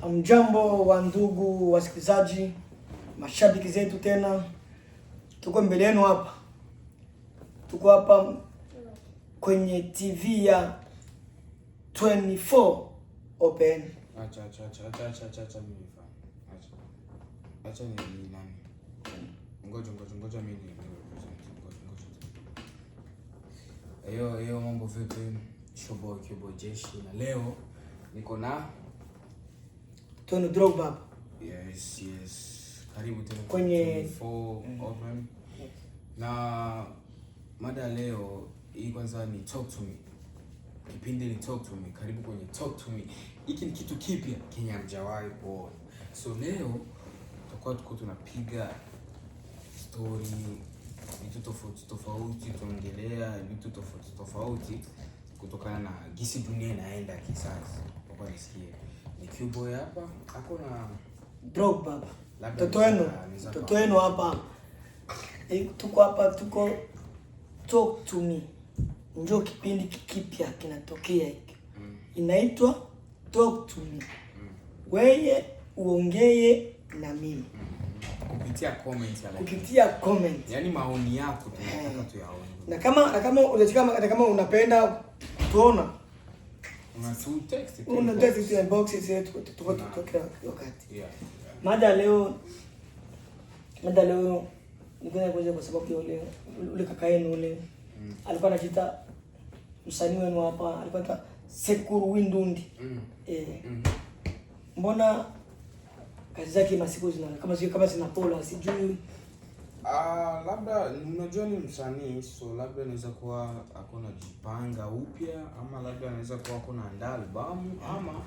Mjambo wa ndugu wasikilizaji, mashabiki zetu, tena tuko mbele yenu hapa. Tuko hapa kwenye TV ya 24 Open. Acha mimi nifahamu. Acha ni nani? Ngoja mimi Eyo mambo vipi? Shoboy Jeshi, na leo niko na Tony Drogba. Yes. Karibu tena kwenye 24 Open. Na mada leo hii kwanza ni Talk to Me. Kipindi ni Talk to Me. Karibu kwenye Talk to Me. Hiki ni kitu kipya Kenya hamjawahi kuona. So leo tuko tunapiga story, vitu tofauti, tuongelea vitu tofauti kutokana na gisi dunia inaenda kisasa. Kwa nisikie ni Q-Boy hapa, hakuna Drogba. Toto wenu hapa. Tuko hapa, tuko Talk to Me. Njoo kipindi kipya kinatokea hiki. Inaitwa Talk to Me. Wewe uongee na mimi. Kupitia comment. Yaani maoni yako tunataka tuyaone. Na kama unapenda tuona, una text inbox yetu tuko wakati. Yeah. Mada leo nikuja kuja kwa sababu ule kaka yenu ule alikuwa anajiita msanii wenu hapa, alikuwa anaitwa Sekuru Windundi. Mbona kazi zake masiku kama zinapola, sijui. Labda unajua ni msanii, so labda anaweza kuwa akona jipanga upya, ama labda anaweza kuwa akona andaa albamu, ama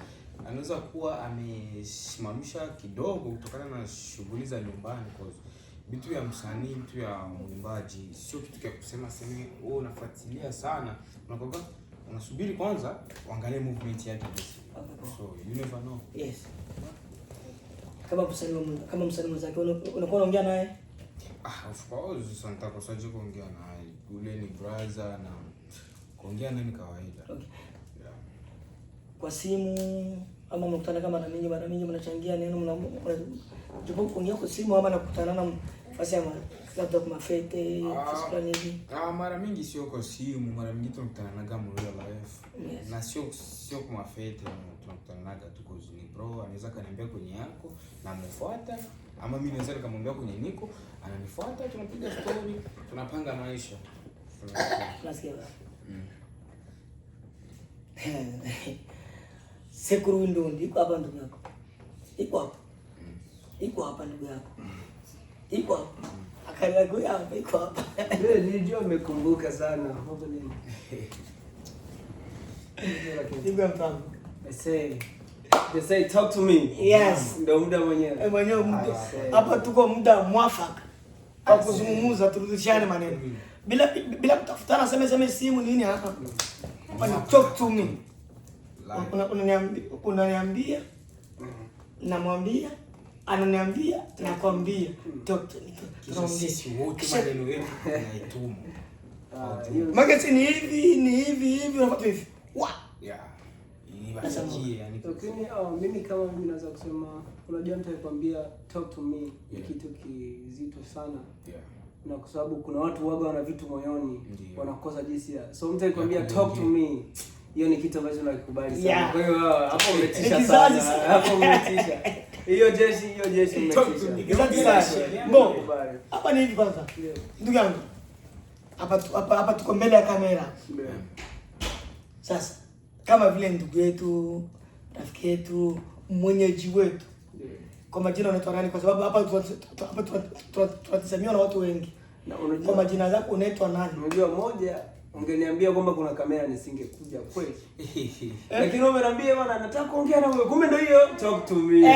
anaweza kuwa amesimamisha kidogo kutokana na shughuli za nyumbani. Cause vitu ya msanii, vitu ya mwimbaji sio kitu cha kusema wewe unafuatilia sana, unakoga unasubiri kwanza uangalie movement yake. So you never know. Yes. Kama msanii mwenzake unakuwa unaongea naye? Of course, sasa nitakosaje kuongea naye? Ule ni brother na kuongea naye ni kawaida. Okay. Yeah. Kwa simu ama mnakutana kama na ninyi mara nyingi mnachangia neno mnajibu kuongea kwa simu, ama nakutana na fasi ya labda kwa mafete fulani hivi? Mara mingi sio kwa simu, mara mingi tunakutana real life. Yes. Na sio kwa mafete, tunakutana tu kwa zini. Bro anaweza kaniambia kwenye yako na mfuata, ama mimi naweza nikamwambia kwenye niko ananifuata, tunapiga story, tunapanga maisha. Nasikia. Sekuru Windundi iko hapa ndugu yako. Iko hapa ndugu yako. Iko hapa. Akaliago hapa iko hapa. Wewe nilijua umekumbuka sana. Hapo nini? Ndio mpango. They say talk to me. Yes. Ndio muda mwenyewe. Mwenyewe muda. Hapa tuko muda mwafaka kwa kuzungumza, turudishane maneno. Bila kutafutana sema simu nini hapa. Hapa ni talk to me. Unaniambia, namwambia, ananiambia, nakwambia. Talk to me. Sisi wote maneno yetu tunaituma. Magazine hivi unafuata hivi. Yeah. Ibasikie yani. Lakini mimi kama mimi naweza kusema, unajua nitakwambia talk to me ni kitu kizito sana. Yeah. Na kwa sababu kuna watu waga wana vitu moyoni, wanakosa jinsi ya. So mtu akikwambia talk to me, hiyo ni kitu ambacho nakubali sana. Kwa hiyo hapo umetisha sana. Hapo umetisha. Hiyo jeshi umetisha. Mbo. Hapa ni hivi kwanza. Ndugu yangu. Hapa tuko mbele ya kamera. Sasa kama vile ndugu yetu, rafiki yetu, mwenyeji wetu. Kwa majina unaitwa nani? Kwa sababu hapa tunatazamiwa na watu wengi. Kwa majina zako unaitwa nani? Unajua moja, ungeniambia kwamba kuna kamera nisingekuja kweli. Lakini umeniambia bwana nataka kuongea na wewe. Kumbe ndio hiyo talk to me.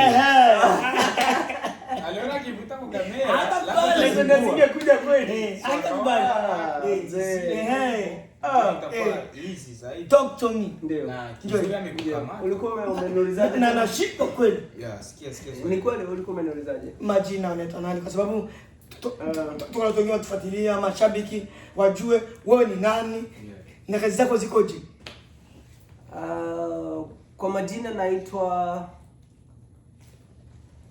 Aliona kivuta kwa kamera. Hata pale nisingekuja kweli. Hata kubali. Easy zaidi. Talk to me. Ndio. Na kizuri amekukamata. Ulikuwa umeniulizaje? Na nashika kweli. Yeah, sikia. Ni kweli ulikuwa umeniulizaje? Majina unaitwa nani? Kwa sababu tunataka tufuatilia mashabiki wajue wewe ni nani na kazi zako zikoje. Kwa majina naitwa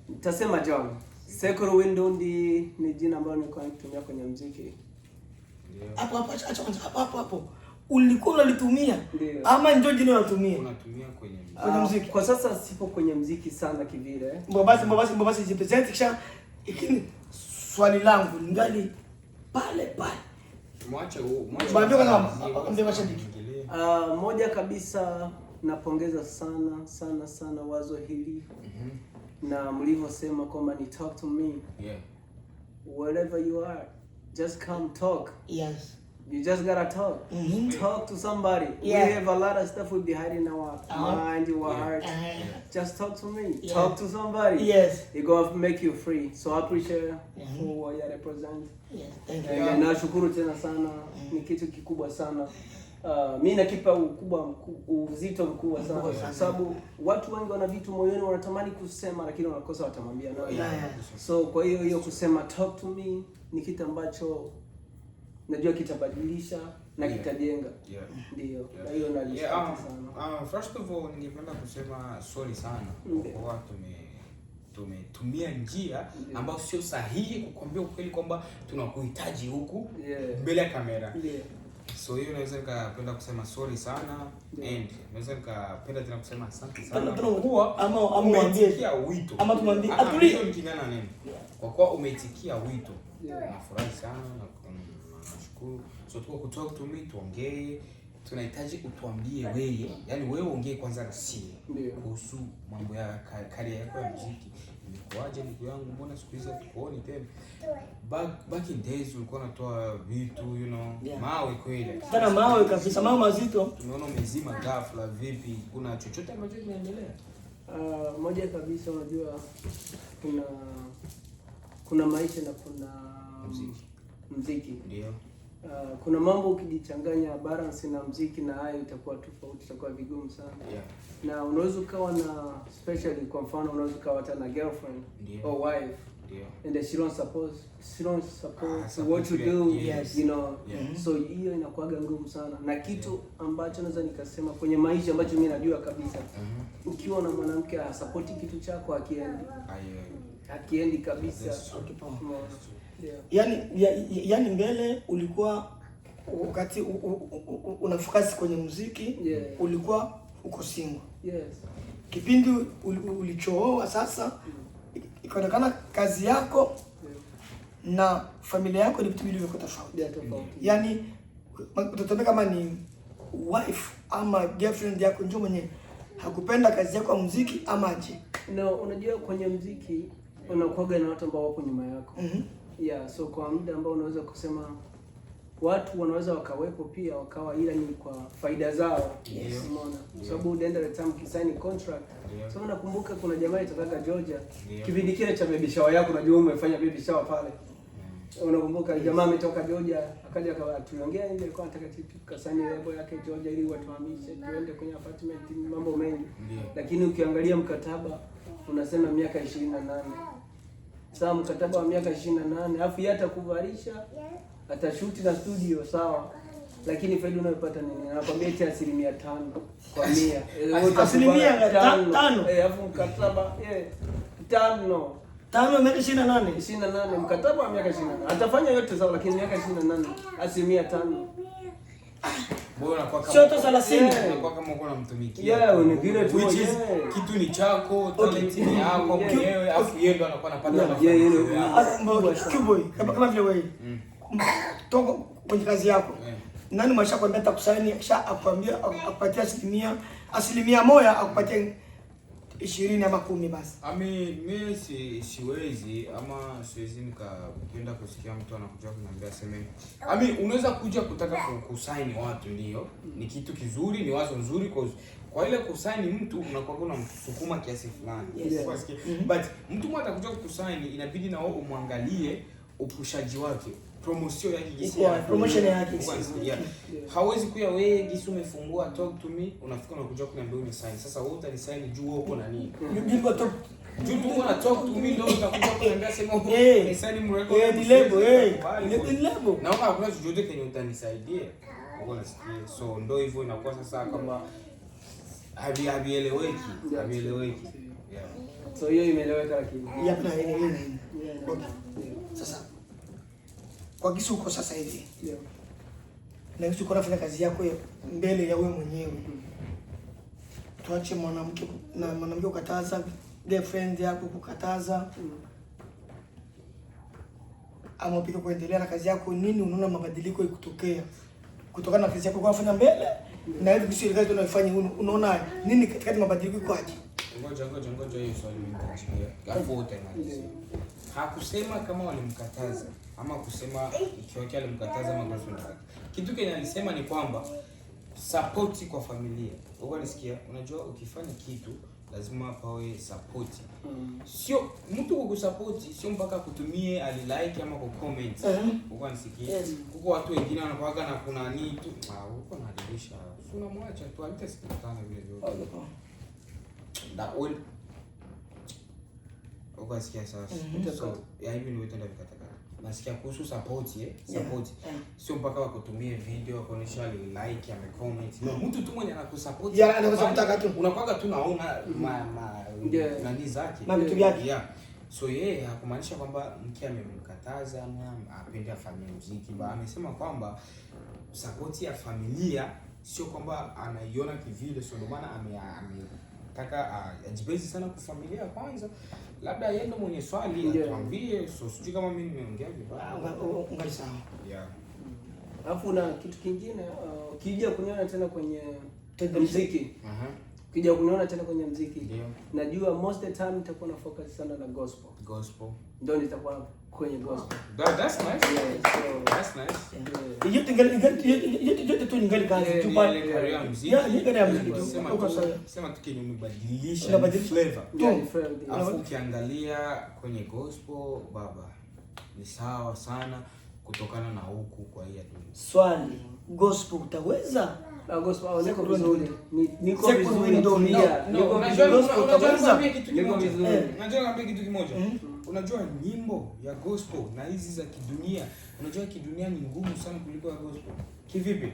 Nitasema John. Sekuru Windundi ni jina ambalo nilikuwa nikitumia kwenye muziki. Hapo. Ulikuwa unalitumia ama ndio jina unatumia? Unatumia kwenye muziki. Kwa sasa sipo kwenye muziki sana kivile. Mbona jipresent kisha ikini swali langu ningali pale. Mwache moja kabisa napongeza sana wazo hili. Na mlivyosema kwamba ni talk to me. Yeah. Wherever you are, just come talk. Yes. You just gotta talk. Talk to somebody. Yeah. We have a lot of stuff we be hiding in our mind, our heart. Just talk to me. Yeah. Talk to somebody. Yes. It's gonna make you free. So I appreciate who you represent. Yes. Thank you. Nashukuru tena sana. Ni kitu kikubwa sana. Mimi nakipa uzito mkubwa sana kwa sababu watu wengi wana vitu moyoni wanatamani kusema lakini wanakosa watamwambia nani. So kwa hiyo kusema talk to me ni kitu ambacho najua kitabadilisha na kitajenga. Ndio. Na hiyo nalishukuru sana. First of all ningependa kusema sorry sana kwa watu tumetumia njia ambayo sio sahihi kukwambia ukweli kwamba tunakuhitaji huku mbele ya kamera. So hiyo naweza nikapenda kusema sorry sana and naweza nikapenda tena kusema asante sana kwa ama umeitikia wito. Ama tumwambie atulie nikingana nini. Kwa kuwa umeitikia wito. Nafurahi sana na nashukuru. So tuko kutalk to me tuongee. Tunahitaji utuambie wewe, yani wewe ongee kwanza na sisi kuhusu mambo ya career yako ya muziki. Ilikuwaje ndugu yangu, mbona siku hizi hatukuoni tena? Back in days ulikuwa unatoa vitu, mawe kweli. Sana mawe kabisa, mawe mazito. Tumeona umezima ghafla vipi? Kuna chochote ambacho kinaendelea? Moja kabisa unajua kuna maisha na kuna muziki. Ndio. Kuna mambo ukijichanganya balance na muziki na hayo itakuwa tofauti, itakuwa vigumu sana. Na unaweza ukawa na especially kwa mfano unaweza ukawa hata na girlfriend or wife. And she don't support what you do, you know. So hiyo inakuwaga ngumu sana. Na kitu ambacho naweza nikasema kwenye maisha ambacho mimi najua kabisa. Ukiwa na mwanamke support kitu chako akiendi kabisa. Yani mbele ulikuwa wakati unafocus kwenye muziki, ulikuwa uko single. Kipindi ulichooa sasa ikaonekana kazi yako na familia yako ni vitu vilivyo tofauti. Yani utatomeka kama ni wife ama girlfriend yako ndio mwenye hakupenda kazi yako ya muziki ama aje. No, unajua kwenye muziki unakuwa na watu ambao wako nyuma yako. So kwa muda ambao unaweza kusema watu wanaweza wakawepo pia wakawa ila ni kwa faida zao. Umeona? Sababu unaenda the time kisaini contract. So nakumbuka kuna jamaa kutoka Georgia. Kipindi kile cha baby shower yako unajua umefanya baby shower pale. Unakumbuka jamaa ametoka Georgia akaja akatuongea ile alikuwa anataka tukasaini lebo yake Georgia ili watuhamishe tuende kwenye apartment mambo mengi. Lakini ukiangalia mkataba unasema miaka 28. Sasa mkataba wa miaka 28, alafu yeye atakuvalisha, atashoot na studio sawa. Lakini faida unayopata nini? Anakuambia eti 5% kwa 100. 5%? Alafu mkataba 5 miaka 28 mkataba wa miaka 28. Atafanya yote sawa lakini miaka 28 5%. Bora kwa kama sio 30 unakuwa kama uko unamtumikia. Ni vile tu kitu ni chako, talent ni yako mwenyewe, afu yeye ndo anakuwa anapata Kiboy kama vile wewe. Toka kwenye kazi yako. Nani mwashakwambia atakusaini kisha akwambia akupatia 100 akupatia 20 ama 10 basi. Mimi siwezi nikapenda kusikia mtu anakuja kuniambia sema. Unaweza kuja kutaka kusaini watu ndio. Ni kitu kizuri, ni wazo nzuri kwa ile kusaini mtu unakuwa unamsukuma kiasi fulani. But mtu mmoja atakuja kukusaini inabidi na wewe umwangalie upushaji wake. Promotion yake hawezi kuya wewe gisi umefungua talk to me unafika unakuja kuniambia umesign. Sasa wewe utanisign juu wewe uko na nini? Juu tu una talk to me ndio utakuja kuniambia sema umesign mreko ni lebo na kama kuna chochote kenye utanisaidia uko nasikia. So ndio hivyo inakuwa sasa kama havieleweki. So hiyo imeeleweka lakini. Hapana, sasa kwa kisu uko sasa hivi. Ndio. Na kisu uko unafanya kazi yako mbele ya wewe mwenyewe. Tuache mwanamke kukataza, girlfriend yako kukataza. Ama upige kuendelea na kazi yako, nini unaona mabadiliko ikutokea kutokana na kazi yako unafanya mbele na hivi kisio kazi unayofanya, unaona nini katikati mabadiliko iko aje? Ngoja hiyo swali mimi alafu utamaliza. Hakusema kama walimkataza ama kusema ikiwa alimkataza ama girlfriend yake. Kitu kile alisema ni kwamba support kwa familia. Wewe unasikia? Unajua ukifanya kitu lazima pawe support. Sio mtu kukusupport, sio mpaka kutumie alilike ama kucomment. Wewe unasikia? Huko watu wengine wanakuaga na kuna nini tu. Huko naadilisha. Unamwacha tu alitasikana vile vile. Da ul ukasikia sasa. So ya hivi ndio vitendo vikataka. Nasikia kuhusu support support. Sio mpaka wakutumie video kuonesha like ame comment. No, mtu tu mwenye anakusupport. Anaweza tu. Unakuaga tu naona nani zake. Na vitu vyake. So yeye hakumaanisha kwamba mke amemkataza ama apende afanye muziki, bali amesema kwamba support ya familia sio kwamba anaiona kivile, sio ndio maana ametaka ajibezi sana kwa familia kwanza. Labda yeye ndo mwenye swali atuambie, so sijui kama mimi nimeongea vibaya. Ungali sawa. Alafu na kitu kingine ukija kuniona tena kwenye muziki. Ukija kuniona tena kwenye muziki. Najua most the time nitakuwa na focus sana na gospel. Ndio nitakuwa kwenye gospel. That's nice. That's nice. Yote tu ningali kazi tu pale. Sema tukeni umebadilisha flavor. Alafu ukiangalia kwenye gospel baba ni sawa sana kutokana na huku kwa hiyo tu. Swali, gospel utaweza? Na gospel niko vizuri. Niko vizuri ndio nia. Niko vizuri utaweza? Niko vizuri. Unajua niambie kitu kimoja. Unajua nyimbo ya gospel na hizi za kidunia, unajua kidunia ni ngumu sana kuliko ya gospel. Kivipi?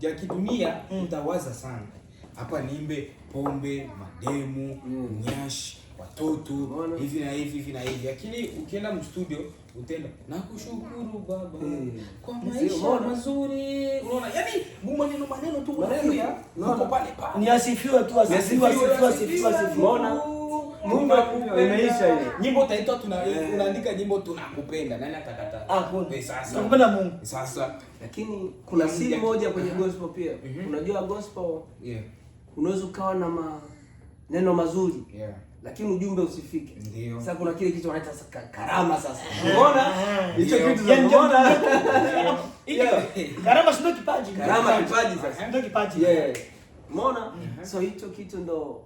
Ya kidunia utawaza sana. Hapa niimbe pombe, mademu, nyash, watoto, hivi na hivi na hivi. Lakini ukienda mstudio utenda nakushukuru baba kwa maisha mazuri. Unaona? Yaani maneno tu unakuya uko pale pale. Ni asifiwe tu, asifiwe. Unaona? Mungu imeisha ile. Nyimbo utaitwa unaandika nyimbo tunakupenda. Nani atakataa? Sasa. Tunakupenda Mungu. Sasa. Lakini kuna siri moja kwenye gospel pia. Unajua gospel unaweza ukawa na maneno mazuri. Lakini ujumbe usifike. Ndio. Sasa kuna kile kitu wanaita karama sasa. Unaona? Hicho kitu unaona? Karama sio kipaji. Karama kipaji sasa. Ndio kipaji. Umeona? So hicho kitu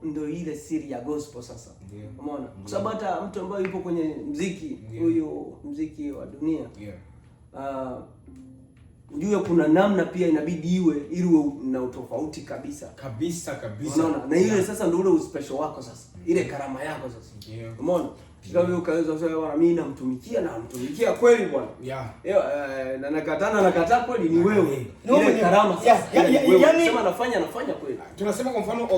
ndo ile siri ya gospel sasa. Umeona? Kwa sababu hata mtu ambaye yupo kwenye muziki, huyu muziki wa dunia. Ujue kuna namna pia inabidi iwe ili uwe na utofauti kabisa. Unaona? Na ile sasa ndio ule special wako sasa. Ile karama yako sasa. Umeona? Kama wewe ukaweza kusema bwana mimi namtumikia kweli bwana. Na nakataa kweli ni wewe. Ile karama sasa. Yaani sema nafanya kweli. Tunasema kwa mfano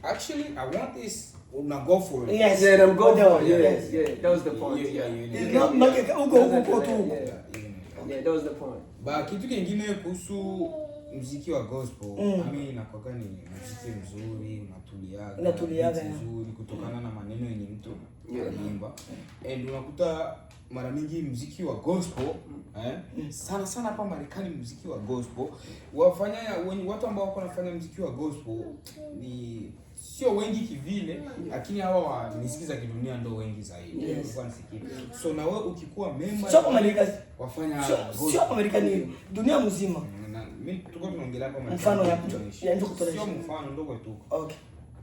actually I want this una go for it. Yes. I'm go for it. Yes. That was the point. Uko tu. Yeah, that was the point. Ba kitu kingine kuhusu muziki wa gospel, mimi nakwaka ni muziki mzuri, unatuliaga vizuri kutokana na maneno yenye mtu anaimba. And unakuta mara mingi muziki wa gospel sana hapa Marekani, muziki wa gospel watu ambao wako wanafanya muziki wa gospel ni sio wengi kivile, lakini hawa nisikiza kidunia ndo wengi zaidi. Kwa nisikia. So na wewe ukikuwa member sio Marekani wafanya sio Marekani, dunia mzima. Mimi tuko tunaongelea hapa mfano ya ndio kutolea. Sio mfano ndogo tu. Okay.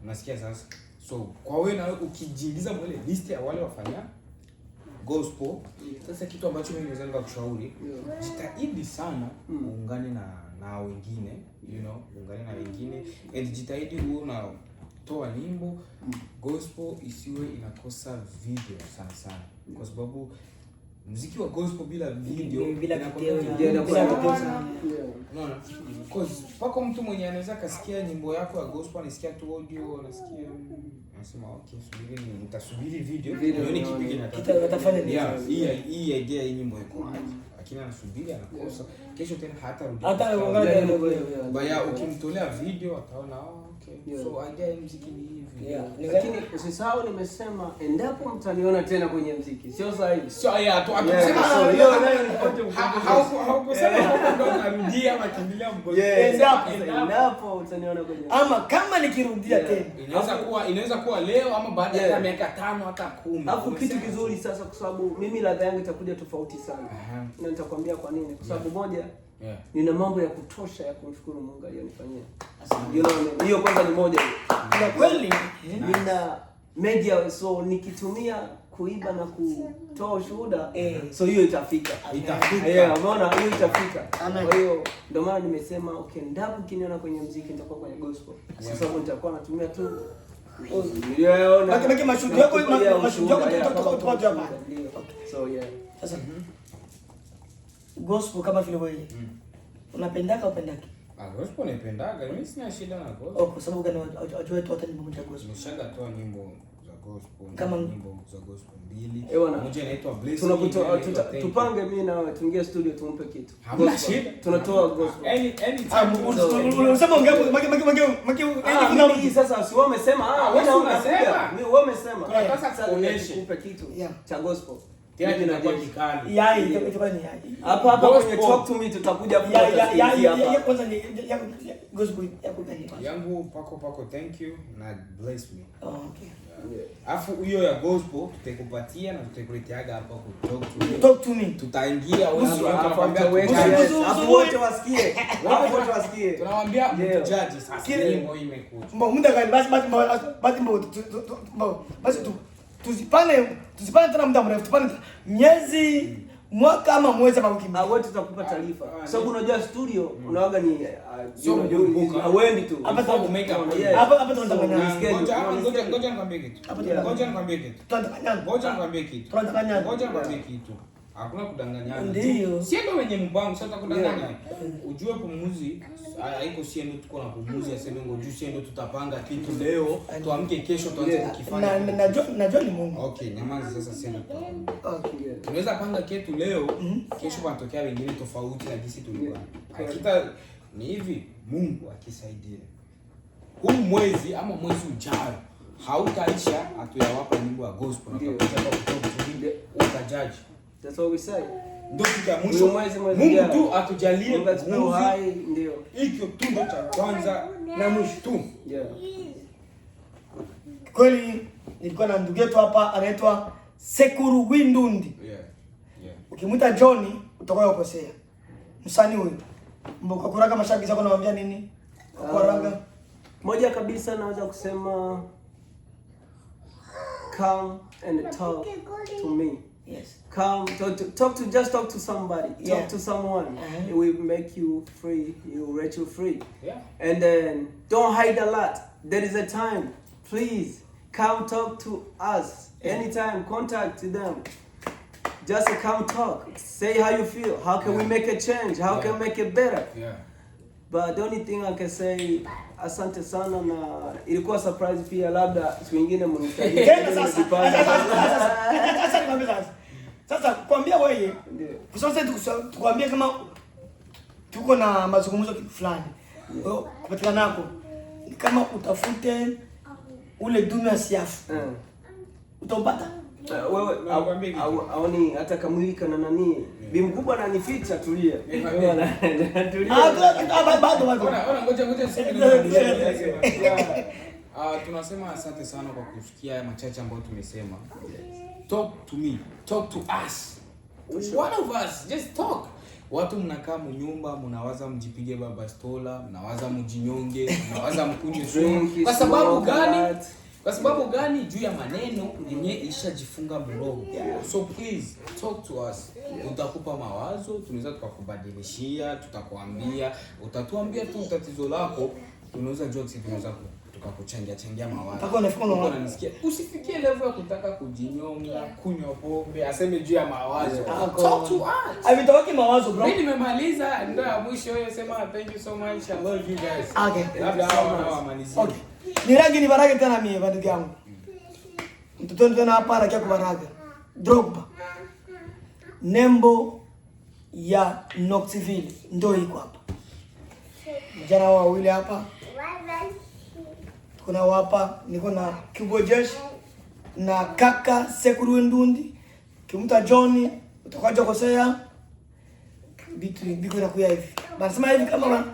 Unasikia sasa? So kwa wewe na wewe ukijiingiza mwele list ya wale wafanya gospel, sasa kitu ambacho mimi naweza nikakushauri, jitahidi sana uungane na wengine, uungane na wengine and jitahidi uone toa nyimbo gospel isiwe inakosa video sana kwa sababu muziki wa gospel bila video unaona, because pako mtu mwenye anaweza kasikia nyimbo yako ya gospel anasikia tu audio, anasikia Nasema okay, subiri nitasubiri video. Nione kipi kinataka. Watafanya nini? Hii idea hii nyimbo iko wapi? Lakini anasubiri anakosa. Kesho tena hatarudi. Hata uangalia baya ukimtolea video ataona okay. So idea ya muziki ni hivi. Lakini usisahau nimesema endapo mtaniona tena kwenye muziki. Sio sahihi. Sio haukusema ndo narudia ama kimbilia mbozo. Endapo utaniona kwenye ama kama nikirudia tena. Inaweza kuwa leo ama baada ya miaka 5 hata 10. Alafu kitu kizuri sasa kwa sababu mimi ladha yangu itakuja tofauti sana. Na nitakwambia kwa nini? Kwa sababu moja nina mambo ya kutosha ya kumshukuru Mungu aliyonifanyia. Hiyo kwanza ni moja. Na kweli nina media, so nikitumia kuiba na kutoa ushuhuda so hiyo itafika. Umeona, hiyo itafika. Kwa hiyo ndio maana nimesema okay, ndapo kiniona kwenye muziki nitakuwa kwenye gospel. Kwa sababu nitakuwa natumia tu Maki mashuhuda yako tutoka hapa. So sasa gospel kama vile wewe unapendaka upendaki? Gospel naipendaga, mimi sina shida na gospel. Kwa sababu gani wajua tu hata nyimbo moja gospel. Nimeshagatoa nyimbo za gospel, kama nyimbo za gospel 2. Moja inaitwa Bless. Tupange mimi na wewe tuingie studio tumpe kitu. Hamna shida. Tunatoa gospel. Unasema ongea maki sasa si wewe umesema wewe unasema. Wewe umesema. Sasa kuonesha tumpe kitu cha gospel. Tena kinakuwa kikali. Itakuwa ni hapa kwenye talk to me tutakuja hapa. Kwanza ni gospel yako gani? Yangu pako thank you na bless me. Okay. Afu hiyo ya gospel tutakupatia na tutakuleteaga hapa ku talk to me. Tutaingia wote wasikie. Wote wasikie. Tunawaambia mjaji sasa nyimbo hii imekuja. Muda gani basi tusipane tena muda mrefu, tupane miezi, mwaka ama mwezi ama wiki. Wote tutakupa taarifa. Sababu unajua studio unawaga ni awendi tu. Hapa tunataka ngoja nikwambie kitu. Hakuna kudanganyana. Ndio. Si ndio wenye mpango sasa kudanganya. Ujue pumuzi haiko si ndio tuko na pumuzi aseme ngoju si ndio tutapanga kitu leo, tuamke kesho tuanze kukifanya. Najua ni Mungu. Okay, nyamaza sasa si ndio. Okay. Tunaweza panga kitu leo, kesho panatokea wengine tofauti na jinsi tulikuwa. Hakika ni hivi, Mungu akisaidia. Huu mwezi ama mwezi ujao hautaisha atuyawapa nyimbo ya gospel na tutakuja kutoka utajaji. That's what we say. Ndio kitu mwisho. Mungu tu atujalie hai ndio. Hiki tu ndio cha kwanza na mwisho tu. Kweli nilikuwa na ndugu yetu hapa anaitwa Sekuru Windundi. Ukimuita Johnny utakuwa ukosea. Msanii huyu. Mboka kuraga mashabiki zako nawaambia nini? Kuraga. Moja kabisa naweza kusema come and talk to me. Yes. Come just talk to somebody. Talk to someone. It will make you free. It will let you free. Yeah. And then don't hide a lot. There is a time. Please come talk to us. Anytime, contact them. Just come talk. Say how you feel. How can we make a change? How can we make it better? But the only thing I can say, asante sana na ilikuwa surprise pia, labda siku nyingine mnitajie. Sasa kuambia wewe, sasa tukwambia kama tuko na mazungumzo fulani. Kupatikana nako kama utafute ule dume ya siafu. Utampata? Wewe aoni hata kamwilika na nani bi mkubwa ananificha. Tulia bado ngoja tunasema asante sana kwa kusikia machache ambayo tumesema. Talk to me, talk to us, one of us, just talk. Watu mnakaa mnyumba mnawaza mjipige baba stola, mnawaza mjinyonge, mnawaza mkunywe sumu. Kwa sababu gani? Kwa sababu gani? Juu ya maneno yenye ishajifunga mroho. So please talk to us. Utakupa mawazo, tunaweza tukakubadilishia, tutakwambia, utatuambia tu tatizo lako, tunaweza jokes, tunaweza tukakuchangia mawazo. Unanisikia? Usifikie level ya kutaka kujinyonga, kunywa pombe, aseme juu ya mawazo. Talk to us. Avitoki mawazo bro. Mimi nimemaliza, ndio ya mwisho wewe sema thank you so much. I love you guys. Okay. Labda hawa amalizia. Okay. Ni rangi ni baraka tena mimi ndugu yangu. Tutoni tena hapa na kia kubaraga. Drogba. Nembo ya Knoxville ndio iko hapa. Vijana wawili hapa. Kuna hapa niko na Kibo Jesh na kaka Sekuru Ndundi. Kimuta Johnny utakuja kosea. Biko na kuya hivi. Banasema hivi kama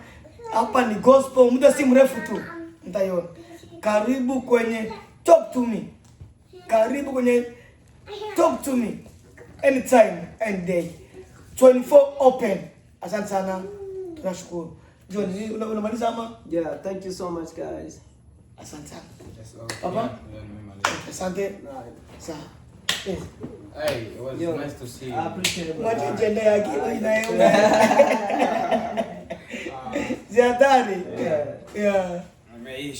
hapa ni gospel, muda si mrefu tu mtaiona. Karibu kwenye Talk to Me. Karibu kwenye Talk to Me. Anytime, any day. 24 open. Asante sana. Tunashukuru. John, unamaliza ama? Yeah, thank you so much guys. Asante sana. Papa? Asante. Sawa. Hey, it was nice to see you. I appreciate it. Mwache jende yake inayo. Ziadari. Yeah.